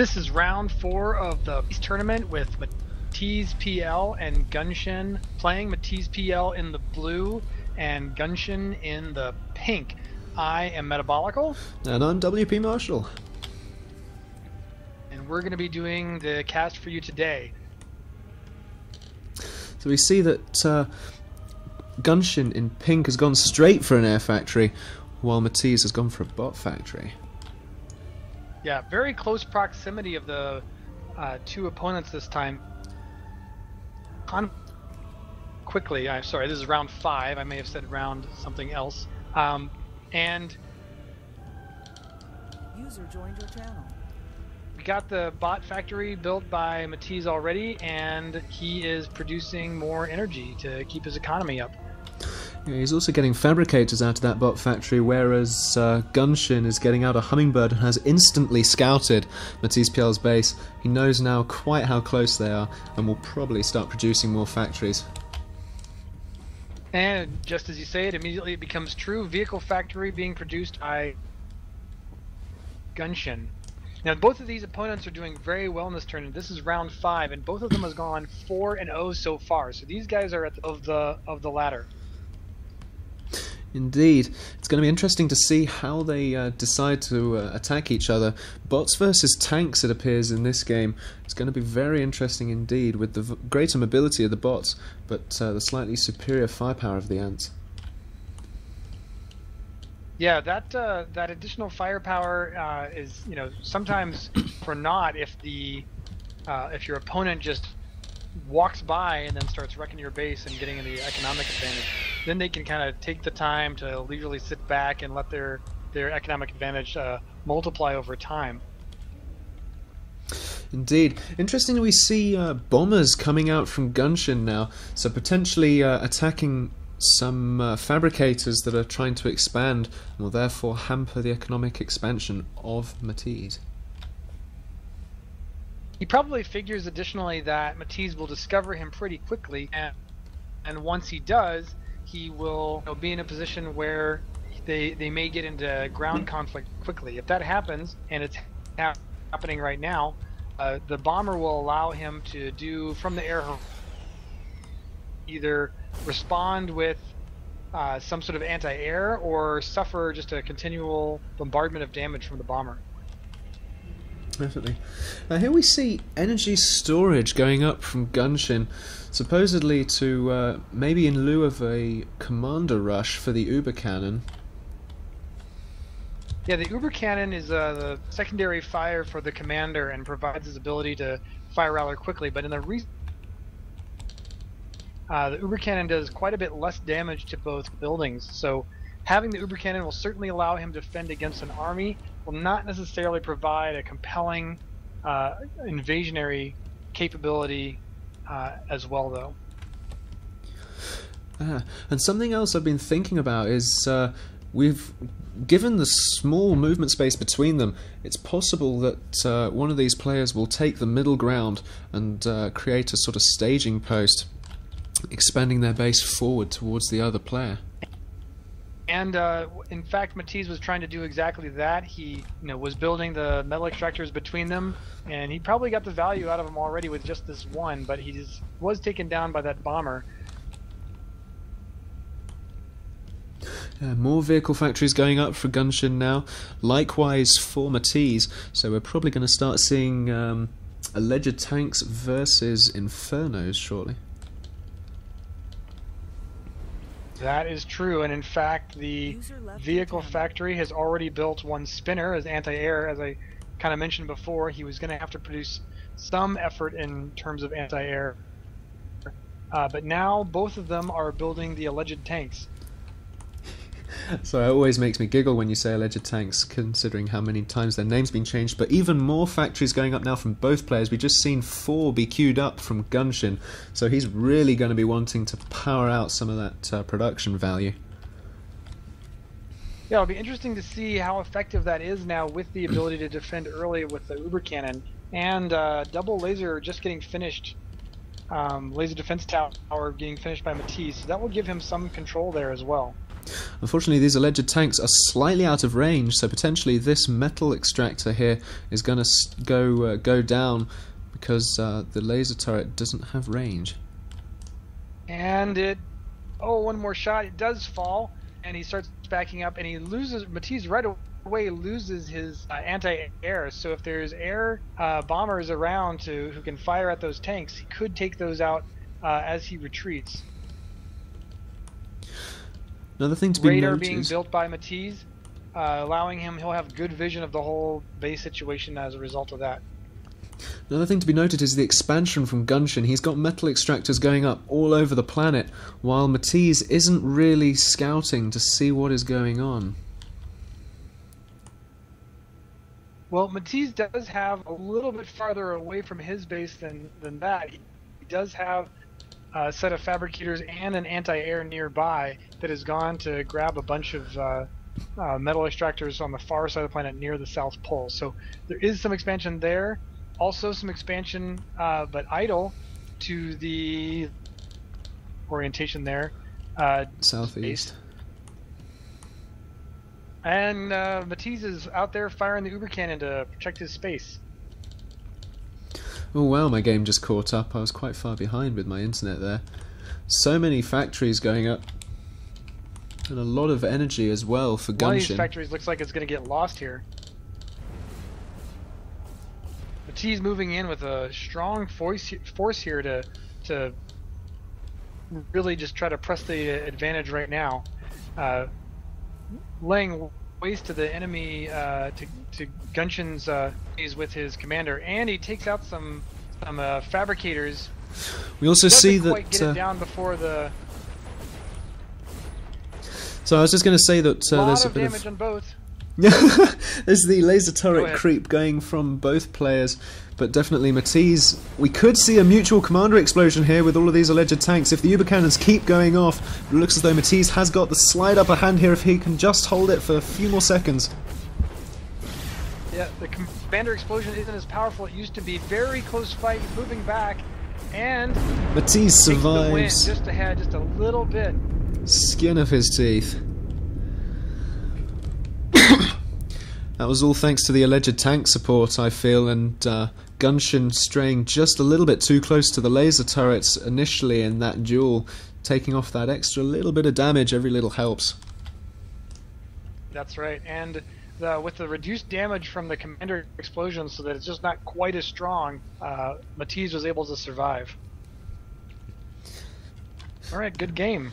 This is round 4 of the tournament with Matizpl and Gunshin playing. Matizpl in the blue and Gunshin in the pink. I am Metabolical. And I'm WP Marshall. And we're going to be doing the cast for you today. So we see that Gunshin in pink has gone straight for an air factory, while Matiz has gone for a bot factory. Yeah, very close proximity of the two opponents this time. Quickly, I'm sorry, this is round 5. I may have said round something else. And user joined your channel. We got the bot factory built by Matiz already, and he is producing more energy to keep his economy up. Yeah, he's also getting fabricators out of that bot factory, whereas Gunshin is getting out a hummingbird and has instantly scouted Matizpl's base. He knows now quite how close they are and will probably start producing more factories. And just as you say it, immediately it becomes true. Vehicle factory being produced by Gunshin. Now both of these opponents are doing very well in this tournament. This is round 5, and both of them has gone 4-0 so far. So these guys are at of the ladder. Indeed. It's going to be interesting to see how they decide to attack each other. Bots versus tanks, it appears, in this game. It's going to be very interesting indeed, with the greater mobility of the bots, but the slightly superior firepower of the ants. Yeah, that additional firepower is, you know, sometimes for naught if your opponent just walks by and then starts wrecking your base and getting the economic advantage. Then they can kind of take the time to leisurely sit back and let their economic advantage multiply over time. Indeed. Interestingly, we see bombers coming out from Gunshin now, so potentially attacking some fabricators that are trying to expand and will therefore hamper the economic expansion of Matiz. He probably figures additionally that Matiz will discover him pretty quickly, and once he does, he will, you know, be in a position where they may get into ground conflict quickly. If that happens, and it's happening right now, the bomber will allow him to do from the air either respond with some sort of anti-air or suffer just a continual bombardment of damage from the bomber. Definitely. Here we see energy storage going up from Gunshin, supposedly to maybe in lieu of a commander rush for the Uber Cannon. Yeah, the Uber Cannon is the secondary fire for the commander and provides his ability to fire rather quickly, but in the Uber Cannon does quite a bit less damage to both buildings, so having the Uber Cannon will certainly allow him to defend against an army, will not necessarily provide a compelling invasionary capability as well, though. And something else I've been thinking about is we've given the small movement space between them, it's possible that one of these players will take the middle ground and create a sort of staging post, expanding their base forward towards the other player. And in fact, Matiz was trying to do exactly that. He, was building the metal extractors between them, and he probably got the value out of them already with just this one. But he was taken down by that bomber. More vehicle factories going up for Gunshin now. Likewise for Matiz. So we're probably going to start seeing alleged tanks versus Infernos shortly. That is true, and in fact the vehicle factory has already built one spinner as anti-air. As I kind of mentioned before, he was going to have to produce some effort in terms of anti-air. But now both of them are building the alleged tanks. So it always makes me giggle when you say alleged tanks, considering how many times their name's been changed. But even more factories going up now from both players. We've just seen 4 be queued up from Gunshin, so he's really going to be wanting to power out some of that production value. Yeah, it'll be interesting to see how effective that is now with the ability to defend early with the Uber Cannon and double laser just getting finished. Laser defense tower getting finished by Matiz, so that will give him some control there as well. Unfortunately, these alleged tanks are slightly out of range, so potentially this metal extractor here is going to go down because the laser turret doesn't have range. And one more shot. It does fall, and he starts backing up, and he loses. Matiz right away loses his anti-air. So if there's air bombers around who can fire at those tanks, he could take those out as he retreats. Another thing to be Radar noted being built by Matiz, allowing he'll have good vision of the whole base situation as a result of that. Another thing to be noted is the expansion from Gunshin. He's got metal extractors going up all over the planet, while Matiz isn't really scouting to see what is going on. Well, Matiz does have a little bit farther away from his base than that. He does have a set of fabricators and an anti-air nearby that has gone to grab a bunch of metal extractors on the far side of the planet near the South Pole. So there is some expansion there. Also some expansion, but idle, to the orientation there. Southeast. And Matiz is out there firing the Uber cannon to protect his space. Oh wow, my game just caught up. I was quite far behind with my internet there. So many factories going up. And a lot of energy as well for Gunshin. One of these factories looks like it's going to get lost here. Matiz moving in with a strong force here to really just try to press the advantage right now. Laying waste to the enemy, to Gunshin's with his commander, and he takes out some fabricators. We also see that quite get it down before the. So I was just going to say that there's a bit damage on both. There's the laser turret creep going from both players, but definitely Matiz. We could see a mutual commander explosion here with all of these alleged tanks if the Uber cannons keep going off. It looks as though Matiz has got the slight upper hand here if he can just hold it for a few more seconds. Yeah, the commander explosion isn't as powerful as it used to be. Very close fight, moving back, and Matiz survives. The win just ahead, just a little bit. Skin of his teeth. That was all thanks to the alleged tank support, I feel, and Gunshin straying just a little bit too close to the laser turrets initially in that duel, taking off that extra little bit of damage. Every little helps. That's right, and with the reduced damage from the commander explosion, so that it's just not quite as strong, Matiz was able to survive. All right, good game.